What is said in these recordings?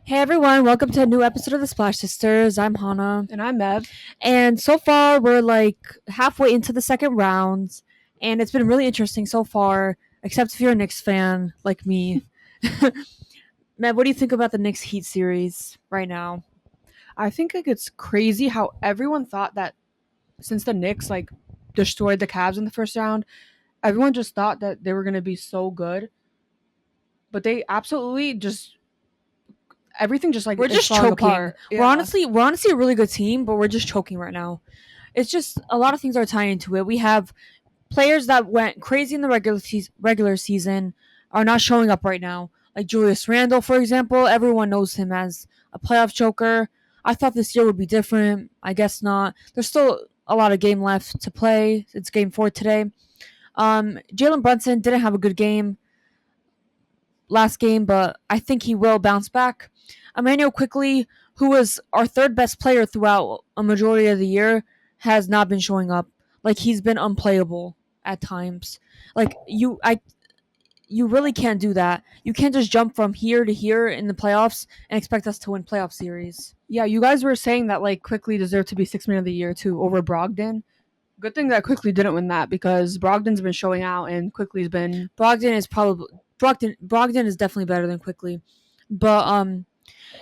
Hey everyone, welcome to a new episode of the Splash Sisters. I'm Hana. And I'm Mev. And so far, we're like halfway into the second round, and it's been really interesting so far, except if you're a Knicks fan like me. Mev, what do you think about the Knicks Heat series right now? I think it's crazy how everyone thought that since the Knicks destroyed the Cavs in the first round, everyone just thought that they were gonna be so good. But they absolutely just everything just We're is just falling choking. apart. We're Yeah. honestly a really good team, but we're just choking right now. It's just a lot of things are tying into it. We have players that went crazy in the regular season are not showing up right now. Like Julius Randle, for example, everyone knows him as a playoff choker. I thought this year would be different. I guess not. There's still a lot of game left to play. It's game 4 today. Jalen Brunson didn't have a good game last game, but I think he will bounce back. Emmanuel Quickly, who was our third best player throughout a majority of the year, has not been showing up. Like he's been unplayable at times. You really can't do that. You can't just jump from here to here in the playoffs and expect us to win playoff series. Yeah, you guys were saying that Quickly deserved to be Sixth Man of the Year too over Brogdon. Good thing that Quickly didn't win that because Brogdon's been showing out and Quickly's been Brogdon is definitely better than Quickly. But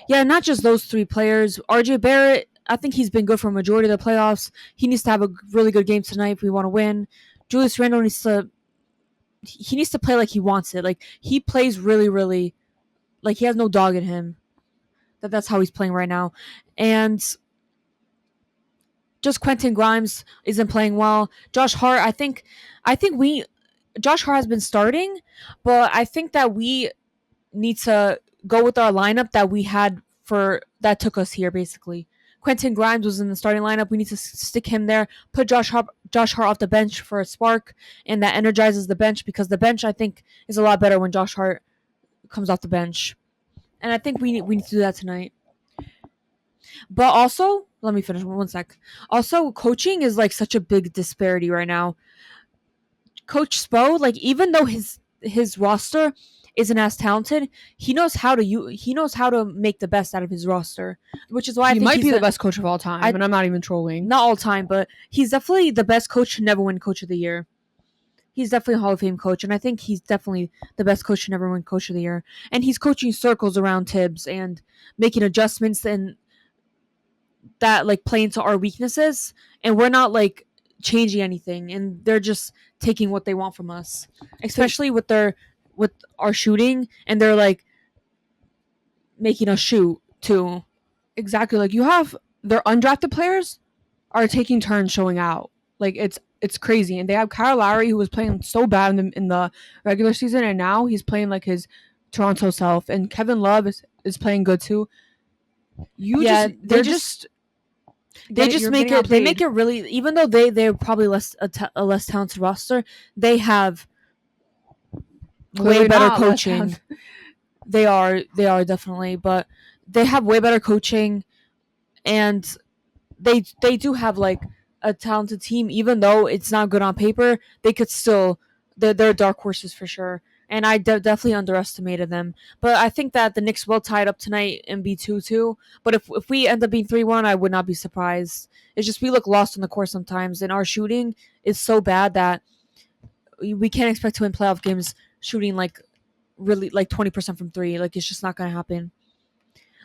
yeah, not just those three players. RJ Barrett, I think he's been good for a majority of the playoffs. He needs to have a really good game tonight if we want to win. Julius Randle needs to play like he wants it. Like he plays really, really like he has no dog in him. That's how he's playing right now. And just Quentin Grimes isn't playing well. Josh Hart, Josh Hart has been starting, but I think that we need to go with our lineup that we had for that took us here basically. Quentin Grimes was in the starting lineup. We need to stick him there. Put Josh Hart off the bench for a spark, and that energizes the bench because the bench I think is a lot better when Josh Hart comes off the bench, and I think we need to do that tonight. But also, let me finish one sec. Also, coaching is like such a big disparity right now. Coach Spo, like even though his roster isn't as talented, he knows how to make the best out of his roster, which is why I think might he's be the best coach of all time, and I'm not even trolling. Not all time, but he's definitely the best coach to never win Coach of the Year. He's definitely a Hall of Fame coach, and I think he's definitely the best coach to never win Coach of the Year. And he's coaching circles around Tibbs and making adjustments and that like play into our weaknesses, and we're not like changing anything, and they're just taking what they want from us, especially with our shooting, and they're like making us shoot too. Exactly. Like you have their undrafted players are taking turns showing out. Like it's crazy, and they have Kyle Lowry who was playing so bad in the regular season, and now he's playing like his Toronto self. And Kevin Love is playing good too. They make it really, even though they're probably a less talented roster, they have way better coaching. They are definitely, but they have way better coaching, and they do have like a talented team. Even though it's not good on paper, they could still they're dark horses for sure. And I definitely underestimated them. But I think that the Knicks will tie it up tonight and be 2-2. But if we end up being 3-1, I would not be surprised. It's just we look lost on the court sometimes, and our shooting is so bad that we can't expect to win playoff games shooting like really like 20% from three. Like it's just not gonna happen.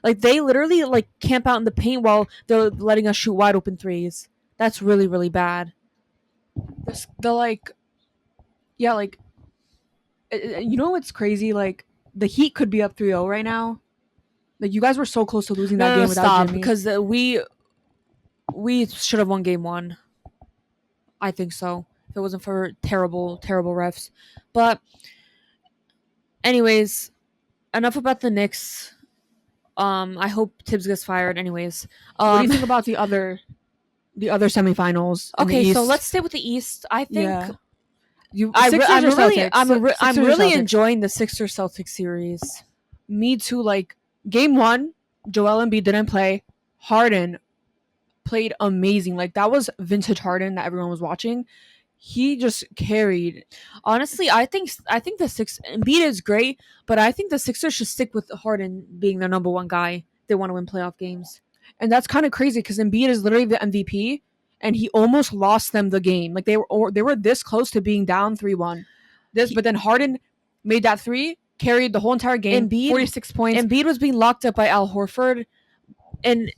Like they literally like camp out in the paint while they're letting us shoot wide open threes. That's really, really bad. You know what's crazy? Like the Heat could be up 3-0 right now. Like you guys were so close to losing that game without Jimmy. Because we should have won game 1. I think so. If it wasn't for terrible refs. But anyways, enough about the Knicks. I hope Tibbs gets fired. Anyways, what do you think about the other semifinals? Okay, so let's stay with the East. I think I'm really enjoying the Sixers Celtics series. Me too. Like game 1, Joel Embiid didn't play. Harden played amazing. Like that was vintage Harden that everyone was watching. he just carried. Honestly, I think the Embiid is great, but I think the Sixers should stick with Harden being their number one guy. They want to win playoff games, and that's kind of crazy because Embiid is literally the MVP, and he almost lost them the game. Like they were this close to being down 3-1. But then Harden made that three, carried the whole entire game, 46 points. Embiid was being locked up by Al Horford, and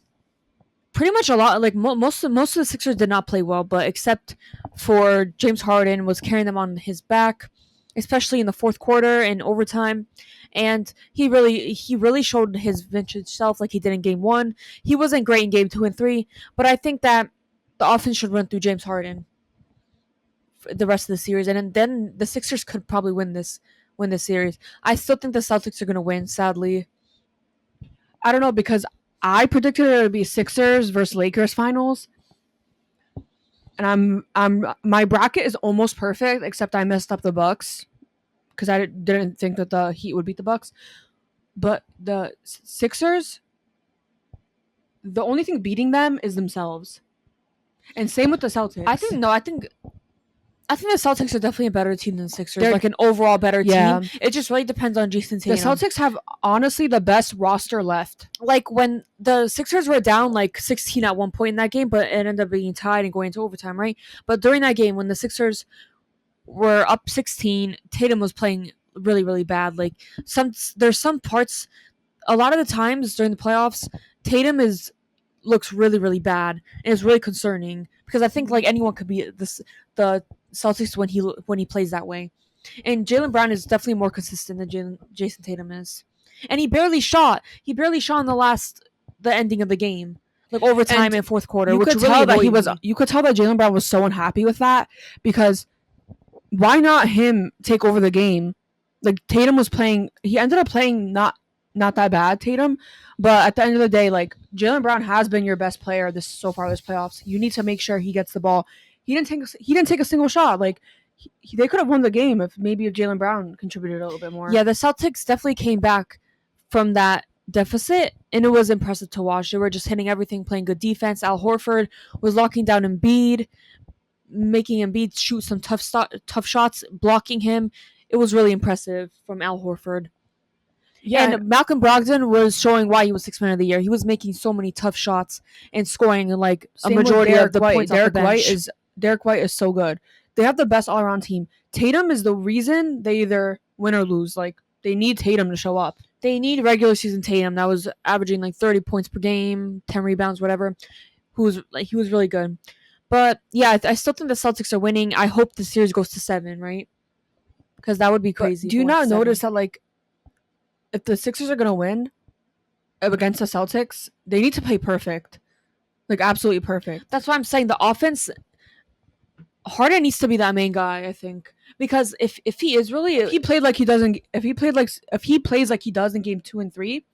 pretty much a lot like most of the Sixers did not play well, but except for James Harden was carrying them on his back, especially in the fourth quarter and overtime. And he really showed his vintage self like he did in game 1. He wasn't great in game 2 and 3, but I think that the offense should run through James Harden for the rest of the series, and then the Sixers could probably win this series. I still think the Celtics are going to win, sadly. I don't know, because I predicted it would be Sixers versus Lakers finals. And my bracket is almost perfect, except I messed up the Bucks because I didn't think that the Heat would beat the Bucks. But the Sixers, the only thing beating them is themselves. And same with the Celtics. I think the Celtics are definitely a better team than the Sixers. They're like an overall better team. It just really depends on Jason Tatum. The Celtics have honestly the best roster left. Like when the Sixers were down like 16 at one point in that game, but it ended up being tied and going into overtime, right? But during that game, when the Sixers were up 16, Tatum was playing really, really bad. Like there's some parts, a lot of the times during the playoffs, Tatum looks really, really bad, and it's really concerning because I think like anyone could be the Celtics when he plays that way. And Jaylen Brown is definitely more consistent than Jason Tatum is. And he barely shot. He barely shot in the ending of the game, like overtime and fourth quarter. You could tell that Jaylen Brown was so unhappy with that, because why not him take over the game? Like Tatum was playing. He ended up playing not that bad, Tatum. But at the end of the day, like Jaylen Brown has been your best player this playoffs. You need to make sure he gets the ball. He didn't take a single shot. Like they could have won the game if Jaylen Brown contributed a little bit more. Yeah, the Celtics definitely came back from that deficit, and it was impressive to watch. They were just hitting everything, playing good defense. Al Horford was locking down Embiid, making Embiid shoot some tough shots, blocking him. It was really impressive from Al Horford. Yeah, and Malcolm Brogdon was showing why he was Sixth Man of the Year. He was making so many tough shots and scoring like a majority of the points off the bench. Derek White is so good. They have the best all-around team. Tatum is the reason they either win or lose. Like they need Tatum to show up. They need regular season Tatum that was averaging like 30 points per game, 10 rebounds, whatever. He was really good. But yeah, I still think the Celtics are winning. I hope the series goes to 7, right? Because that would be crazy. But do you not notice that like if the Sixers are gonna win against the Celtics, they need to play perfect, like absolutely perfect. That's why I'm saying the offense. Harden needs to be that main guy, I think, because if he is really if he plays like he does in game 2 and 3,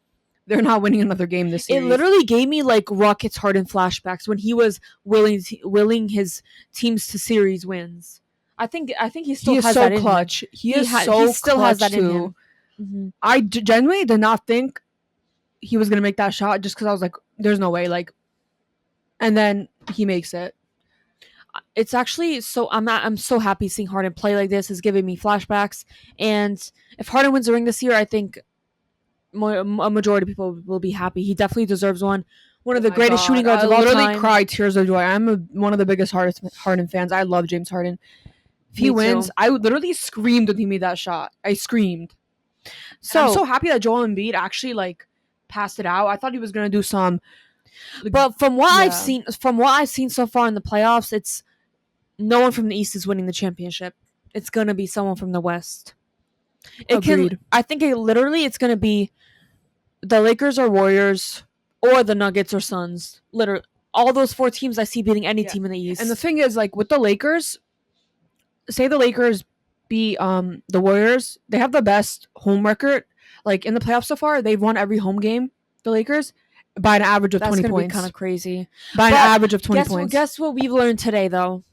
they're not winning another game this series. It literally gave me like Rockets Harden flashbacks when he was willing his teams to series wins. I think he still has that in him. He still has that in him. Mm-hmm. I genuinely did not think he was gonna make that shot just because I was like, "There's no way!" Like, and then he makes it. It's actually so I'm so happy seeing Harden play like this. Is giving me flashbacks, and if Harden wins the ring this year, I think a majority of people will be happy. He definitely deserves one. One of the greatest shooting guards of all time. I literally cried tears of joy. I'm one of the biggest Harden fans. I love James Harden. If he wins, I literally screamed when he made that shot. I screamed. So I'm so happy that Joel Embiid actually like passed it out. I thought he was gonna do some. But from what I've seen so far in the playoffs, it's no one from the East is winning the championship. It's gonna be someone from the West. I think it's gonna be the Lakers or Warriors or the Nuggets or Suns. Literally, all those 4 teams I see beating any team in the East. And the thing is, like with the Lakers, say the Lakers beat the Warriors, they have the best home record. Like in the playoffs so far, they've won every home game. The Lakers. By an average of 20 points. That's going to be kind of crazy. By an average of 20 points. Guess what we've learned today, though?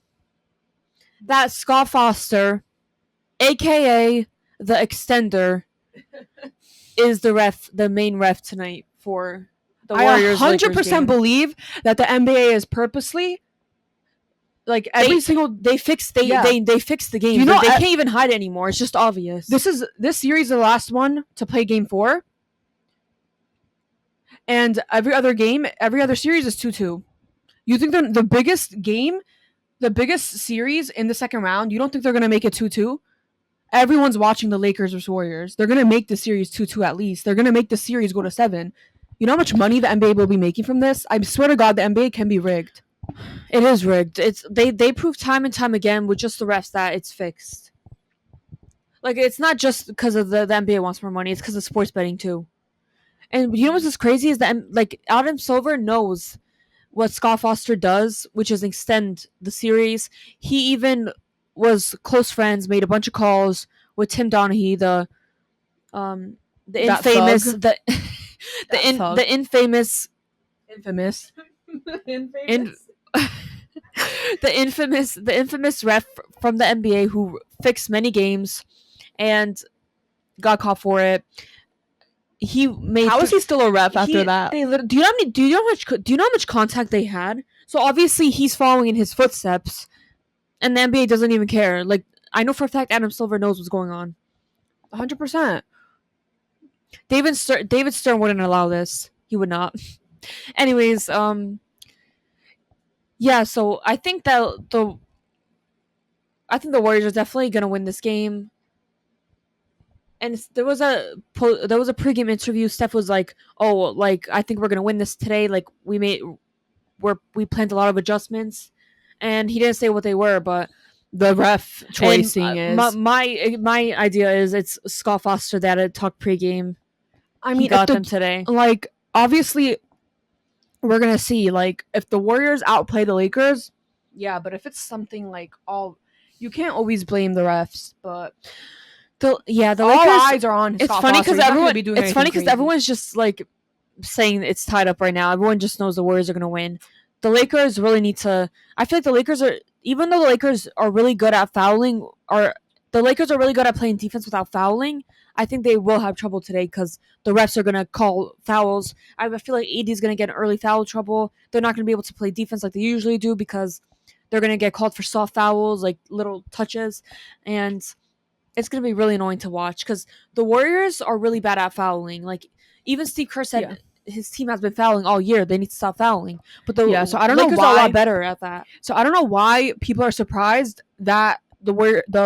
That Scott Foster, a.k.a. the Extender, is the main ref tonight for the Warriors. I 100% believe that the NBA is purposely like every single they fixed they fixed the game. They can't even hide it anymore. It's just obvious. This series is the last one to play game 4. And every other series is 2-2. You think the biggest series in the second round, you don't think they're going to make it 2-2? Everyone's watching the Lakers versus Warriors. They're going to make the series 2-2 at least. They're going to make the series go to 7. You know how much money the NBA will be making from this? I swear to God, the NBA can be rigged. It is rigged. They prove time and time again with just the refs that it's fixed. Like, it's not just because of the NBA wants more money. It's because of sports betting too. And you know what's crazy is that, like, Adam Silver knows what Scott Foster does, which is extend the series. He even was close friends, made a bunch of calls with Tim Donaghy, the infamous the infamous the infamous ref from the NBA who fixed many games and got caught for it. How is he still a ref after that? Do you know how much contact they had? So obviously he's following in his footsteps, and the NBA doesn't even care. Like, I know for a fact Adam Silver knows what's going on. 100%. David Stern wouldn't allow this. He would not. Anyways, yeah. So I think that the Warriors are definitely gonna win this game. And there was a pregame interview. Steph was like, "Oh, like, I think we're gonna win this today. Like, we planned a lot of adjustments," and he didn't say what they were, but the ref choicing is my idea is it's Scott Foster that had talked pregame. I mean, got them today. Like, obviously, we're gonna see, like, if the Warriors outplay the Lakers. Yeah, but if it's something like you can't always blame the refs, but. The Lakers, all eyes are on. It's funny because everyone's just like saying it's tied up right now. Everyone just knows the Warriors are going to win. The Lakers really need to. I feel like the Lakers are, even though the Lakers are really good at fouling, or the Lakers are really good at playing defense without fouling. I think they will have trouble today because the refs are going to call fouls. I feel like AD is going to get in early foul trouble. They're not going to be able to play defense like they usually do because they're going to get called for soft fouls, like little touches, and it's going to be really annoying to watch because the Warriors are really bad at fouling. Like, even Steve Kerr said his team has been fouling all year. They need to stop fouling. But so I don't Lakers know why, are a lot better at that. So I don't know why people are surprised that the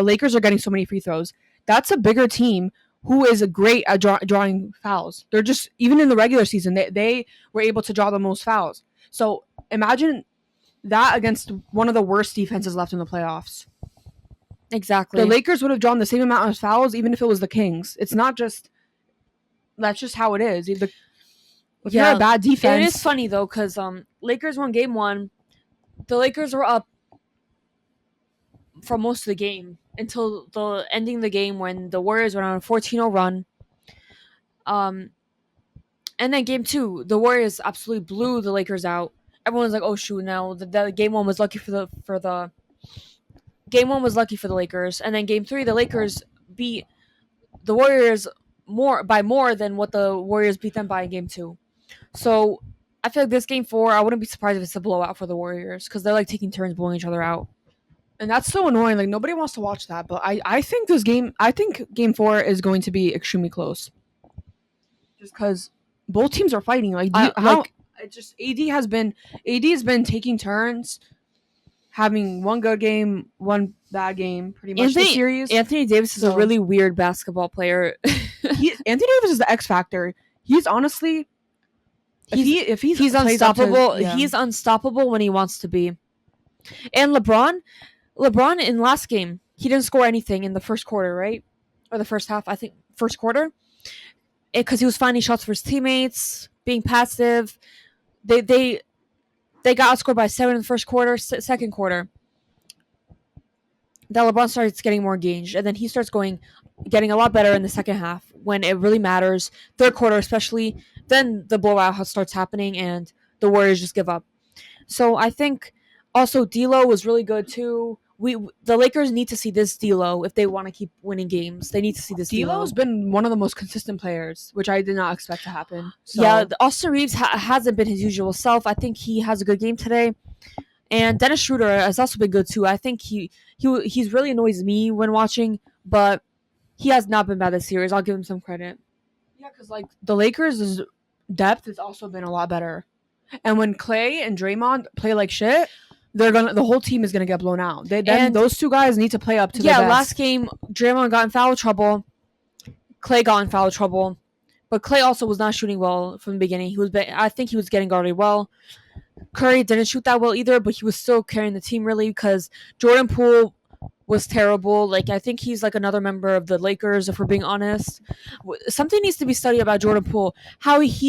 Lakers are getting so many free throws. That's a bigger team who is great at drawing fouls. They're just, even in the regular season, they were able to draw the most fouls. So imagine that against one of the worst defenses left in the playoffs. Exactly. The Lakers would have drawn the same amount of fouls even if it was the Kings. It's not just... That's just how it is. If you're a bad defense... It is funny, though, because Lakers won Game 1. The Lakers were up for most of the game until the ending the game when the Warriors went on a 14-0 run. And then Game 2, the Warriors absolutely blew the Lakers out. Everyone's like, "Oh shoot!" Now the Game 1 was lucky for the Game 1 was lucky for the Lakers, and then Game 3, the Lakers beat the Warriors by more than what the Warriors beat them by in Game 2. So I feel like this Game 4, I wouldn't be surprised if it's a blowout for the Warriors because they're like taking turns blowing each other out. And that's so annoying. Like, nobody wants to watch that. But I think Game 4 is going to be extremely close. Just because both teams are fighting. Like, AD has been taking turns, having one good game, one bad game, pretty much the series. Anthony Davis is a really weird basketball player. Anthony Davis is the X factor. He's honestly, he's unstoppable. He's unstoppable when he wants to be. And LeBron in last game, he didn't score anything in the first quarter, right? Or the first half, I think first quarter. Because he was finding shots for his teammates, being passive. They got outscored by 7 in the first quarter. Second quarter, that LeBron starts getting more engaged, and then he starts getting a lot better in the second half when it really matters. Third quarter especially, then the blowout starts happening, and the Warriors just give up. So I think also D'Lo was really good too. The Lakers need to see this D'Lo if they want to keep winning games. They need to see this D'Lo. D'Lo's been one of the most consistent players, which I did not expect to happen. So. Yeah, Austin Reeves hasn't been his usual self. I think he has a good game today. And Dennis Schroeder has also been good too. I think he's really annoys me when watching, but he has not been bad this series. I'll give him some credit. Yeah, because like the Lakers' depth has also been a lot better. And when Clay and Draymond play like shit, the whole team is gonna get blown out. Those two guys need to play up to their best. Last game Draymond got in foul trouble. Clay got in foul trouble, but Clay also was not shooting well from the beginning. I think he was getting guarded well. Curry didn't shoot that well either, but he was still carrying the team really because Jordan Poole was terrible. Like, I think he's like another member of the Lakers, if we're being honest. Something needs to be studied about Jordan Poole. If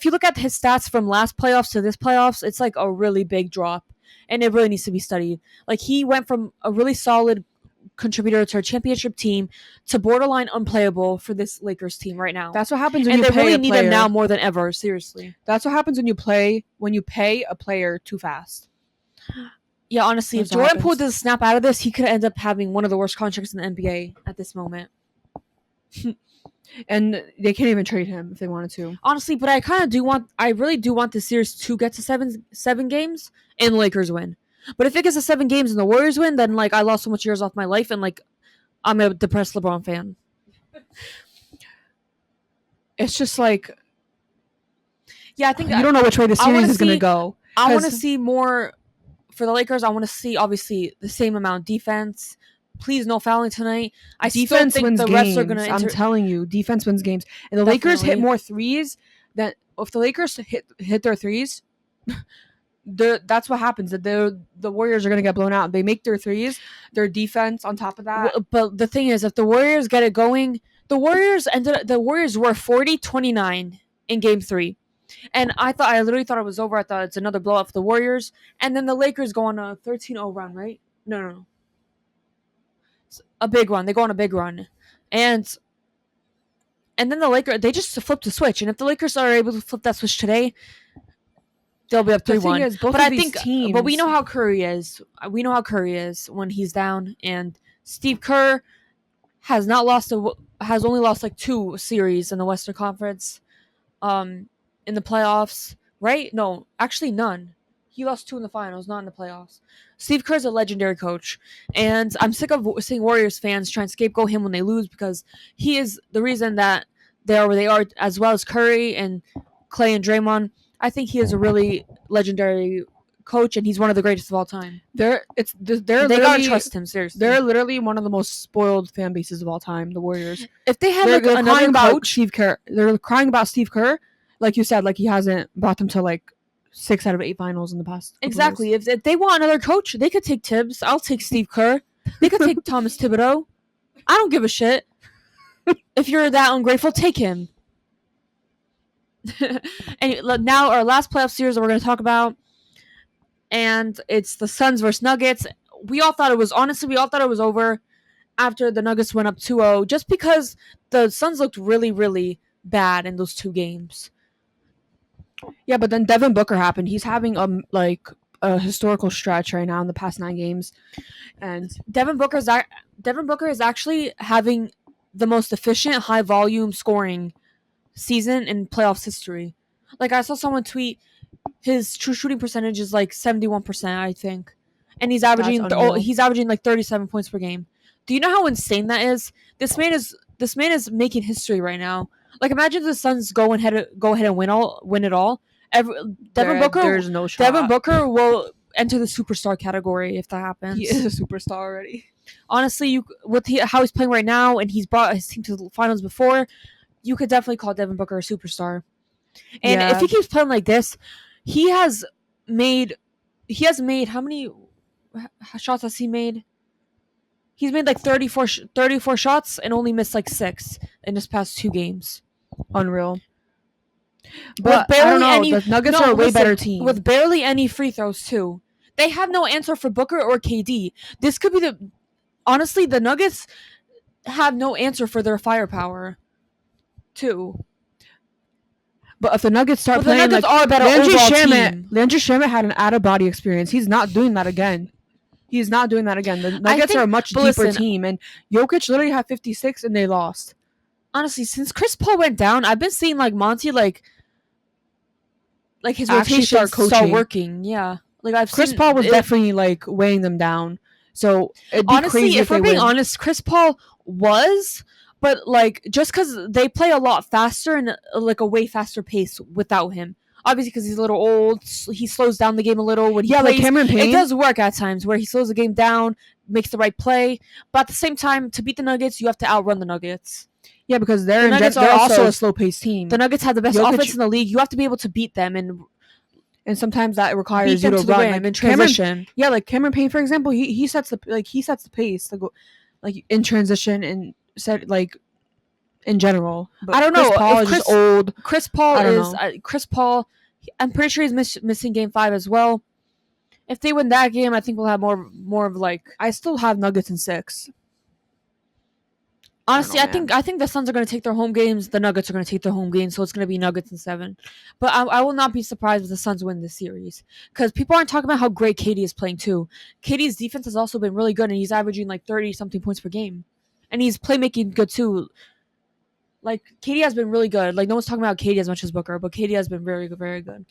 you look at his stats from last playoffs to this playoffs, it's like a really big drop, and it really needs to be studied. Like, he went from a really solid contributor to a championship team to borderline unplayable for this Lakers team right now. That's what happens when and you they pay really a need player. him now more than ever. Seriously, that's what happens when you pay a player too fast. Yeah, honestly, if Jordan Poole doesn't snap out of this, he could end up having one of the worst contracts in the NBA at this moment. And they can't even trade him if they wanted to. Honestly, but I really do want the series to get to seven games and Lakers win. But if it gets to 7 games and the Warriors win, then like I lost so much years off my life and like I'm a depressed LeBron fan. It's just like, yeah, I think you don't know which way the series is going to go. I want to see more for the Lakers. I want to see obviously the same amount of defense. Please, no fouling tonight. I defense still think the refs are going to. I'm telling you, defense wins games. And the Lakers hit more threes than if the Lakers hit their threes. That's what happens. That the Warriors are going to get blown out. They make their threes. Their defense on top of that. But the thing is, if the Warriors get it going, the Warriors were 40-29 in Game 3, and I literally thought it was over. I thought it's another blowout for the Warriors, and then the Lakers go on a 13-0 run, right? No. A big run. They go on a big run, and then the Lakers, they just flip the switch, and if the Lakers are able to flip that switch today, they'll be up 3-1. But I think, teams, but we know how Curry is. We know how Curry is when he's down, and Steve Kerr has only lost like 2 series in the Western Conference, in the playoffs. Right? No, actually none. He lost 2 in the finals, not in the playoffs. Steve Kerr's a legendary coach, and I'm sick of seeing Warriors fans trying to scapegoat him when they lose because he is the reason that they are where they are, as well as Curry and Clay and Draymond. I think he is a really legendary coach, and he's one of the greatest of all time. They gotta trust him, seriously. They're literally one of the most spoiled fan bases of all time, the Warriors. If they had like another coach, Steve Kerr, they're crying about Steve Kerr, like you said, like he hasn't brought them to like 6 out of 8 finals in the past. Exactly. If they want another coach, they could take Tibbs. I'll take Steve Kerr. They could take Thomas Thibodeau. I don't give a shit. If you're that ungrateful, take him. And now our last playoff series that we're going to talk about, and it's the Suns versus Nuggets. We all thought it was over after the Nuggets went up 2-0, just because the Suns looked really, really bad in those 2 games. Yeah, but then Devin Booker happened. He's having a historical stretch right now in the past 9 games, and Devin Booker is actually having the most efficient, high volume scoring season in playoffs history. Like, I saw someone tweet his true shooting percentage is like 71%, I think, and he's averaging like 37 points per game. Do you know how insane that is? This man is making history right now. Like, imagine the Suns go ahead and win it all. There's no shot. Devin Booker will enter the superstar category if that happens. He is a superstar already. Honestly, how he's playing right now, and he's brought his team to the finals before, you could definitely call Devin Booker a superstar. And if he keeps playing like this, he has made how many shots has he made? He's made like 34 shots and only missed like 6 in his past 2 games. Unreal. But I don't know. The Nuggets are a way better team. With barely any free throws, too. They have no answer for Booker or KD. This could be honestly, the Nuggets have no answer for their firepower, too. But if the Nuggets start playing, the Nuggets are a better overall team. Landry Shamet had an out-of-body experience. He's not doing that again. The Nuggets are a much deeper team, and Jokic literally had 56, and they lost. Honestly, since Chris Paul went down, I've been seeing like Monty like his rotation start working. Yeah, Like I've Chris seen Paul was definitely like weighing them down. So it'd be honestly, crazy if we're being win. honest, Chris Paul was, but like just because they play a lot faster and like a way faster pace without him. Obviously, because he's a little old, he slows down the game a little when he plays. Like Cameron Payne. It does work at times where he slows the game down, makes the right play. But at the same time, to beat the Nuggets, you have to outrun the Nuggets. Yeah, because they're also a slow-paced team. The Nuggets have the best offense in the league. You have to be able to beat them, and sometimes that requires beat them you to the rim in transition. Like Cameron Payne, for example, he sets the pace, like in transition and set like in general. But I don't know. Chris Paul is just old. Chris Paul Chris Paul. I'm pretty sure he's missing Game 5 as well. If they win that game, I think we'll have more of like. I still have Nuggets in 6. Honestly, I think the Suns are going to take their home games. The Nuggets are going to take their home games, so it's going to be Nuggets in 7. But I will not be surprised if the Suns win this series because people aren't talking about how great KD is playing too. KD's defense has also been really good, and he's averaging like 30-something points per game, and he's playmaking good too. Like KD has been really good. Like no one's talking about KD as much as Booker, but KD has been very good, very good.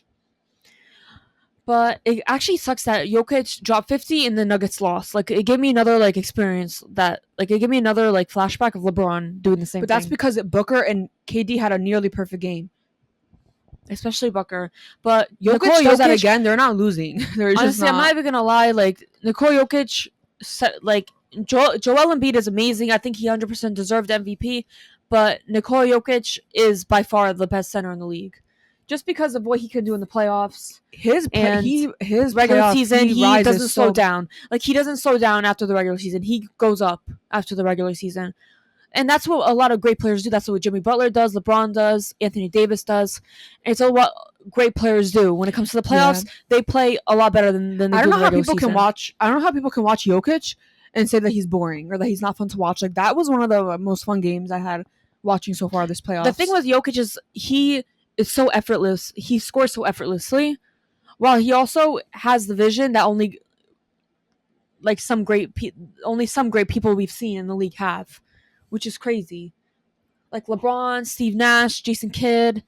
But it actually sucks that Jokic dropped 50 and the Nuggets lost. Like it gave me another like experience that like it gave me another like flashback of LeBron doing the same thing. But that's because Booker and KD had a nearly perfect game. Especially Booker. But Jokic does that again, they're not losing. Honestly, I'm not even gonna lie, like Nikola Jokic Joel Embiid is amazing. I think he 100% deserved MVP, but Nikola Jokic is by far the best center in the league. Just because of what he can do in the playoffs, his regular season, he doesn't slow down. Like he doesn't slow down after the regular season. He goes up after the regular season, and that's what a lot of great players do. That's what Jimmy Butler does, LeBron does, Anthony Davis does. And it's all what great players do when it comes to the playoffs. Yeah. They play a lot better than they do I don't know how people can watch. I don't know how people can watch Jokic and say that he's boring or that he's not fun to watch. Like that was one of the most fun games I had watching so far this playoffs. The thing with Jokic is he is so effortless. He scores so effortlessly, while he also has the vision that only some great people we've seen in the league have, which is crazy. Like LeBron, Steve Nash, Jason Kidd,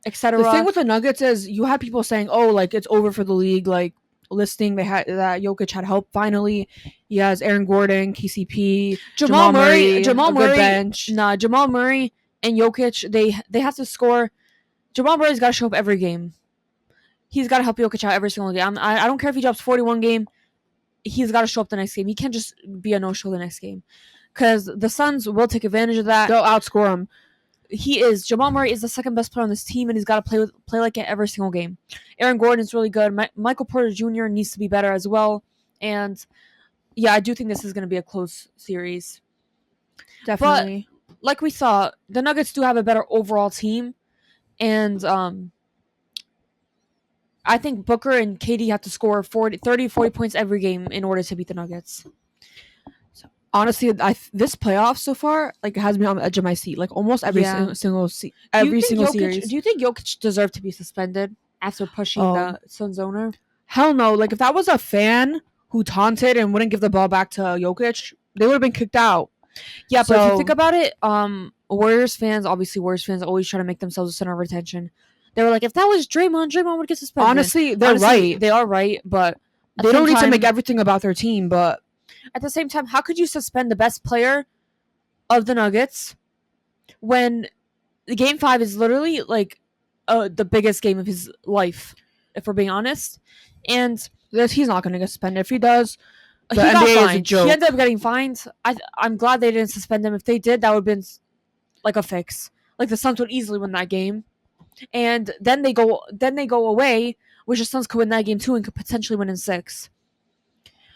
etc. The thing with the Nuggets is you had people saying, "Oh, like it's over for the league." Like listing they had that Jokic had help finally. He has Aaron Gordon, KCP, Jamal Murray, bench. Jamal Murray and Jokic, they have to score. Jamal Murray's got to show up every game. He's got to help Jokic out every single game. I don't care if he drops 41 game. He's got to show up the next game. He can't just be a no-show the next game. Because the Suns will take advantage of that. They'll outscore him. Jamal Murray is the second best player on this team, and he's got to play like it every single game. Aaron Gordon is really good. Michael Porter Jr. needs to be better as well. And yeah, I do think this is going to be a close series. Definitely. But like we saw, the Nuggets do have a better overall team. And I think Booker and KD have to score 40 points every game in order to beat the Nuggets. So, honestly, this playoff so far has me on the edge of my seat. Like almost every single series. Do you think Jokic deserved to be suspended after pushing the Suns owner? Hell no. Like if that was a fan who taunted and wouldn't give the ball back to Jokic, they would have been kicked out. Yeah, but if you think about it, Warriors fans always try to make themselves a center of attention. They were like, if that was Draymond would get suspended. Honestly, right. They are right, but they don't need to make everything about their team. But at the same time, how could you suspend the best player of the Nuggets when the Game 5 is literally the biggest game of his life, if we're being honest? And he's not going to get suspended. If he does, the NBA is a joke. He ended up getting fined. I'm glad they didn't suspend him. If they did, that would have been a fix. Like the Suns would easily win that game. And then they go away, which the Suns could win that game too and could potentially win in 6.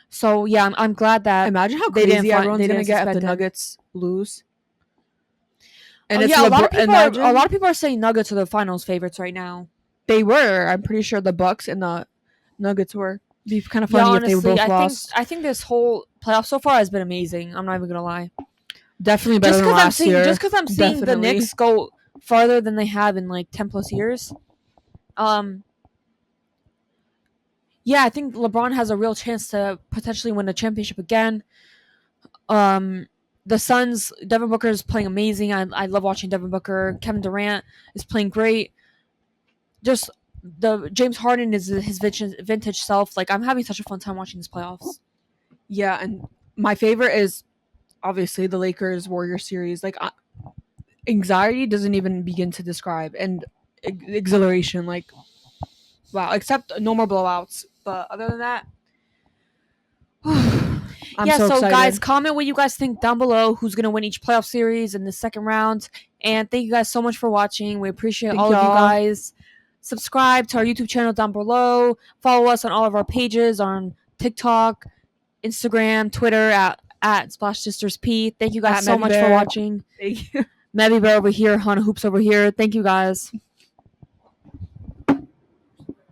So yeah, I'm glad that. Imagine how crazy everyone's gonna get if the Nuggets lose. And a lot of people are saying Nuggets are the finals favorites right now. They were. I'm pretty sure the Bucks and the Nuggets were. It'd be kind of funny if they were both lost. I think this whole playoff so far has been amazing. I'm not even gonna lie. Definitely better than last year. Just because I'm seeing the Knicks go farther than they have in 10+ years. Yeah, I think LeBron has a real chance to potentially win a championship again. The Suns, Devin Booker is playing amazing. I love watching Devin Booker. Kevin Durant is playing great. Just the James Harden is his vintage self. Like, I'm having such a fun time watching this playoffs. Yeah, and my favorite is obviously the Lakers Warriors series. Like, anxiety doesn't even begin to describe, and exhilaration. Like, wow, except no more blowouts. But other than that, I'm so so excited. guys, comment what you guys think down below. Who's gonna win each playoff series in the second round? And thank you guys so much for watching. We appreciate all of you guys. Subscribe to our YouTube channel down below. Follow us on all of our pages on TikTok, Instagram, Twitter at Splash Sisters P. Thank you guys so much for watching. Thank you. Mevi Bear over here, Hana Hoops over here. Thank you guys.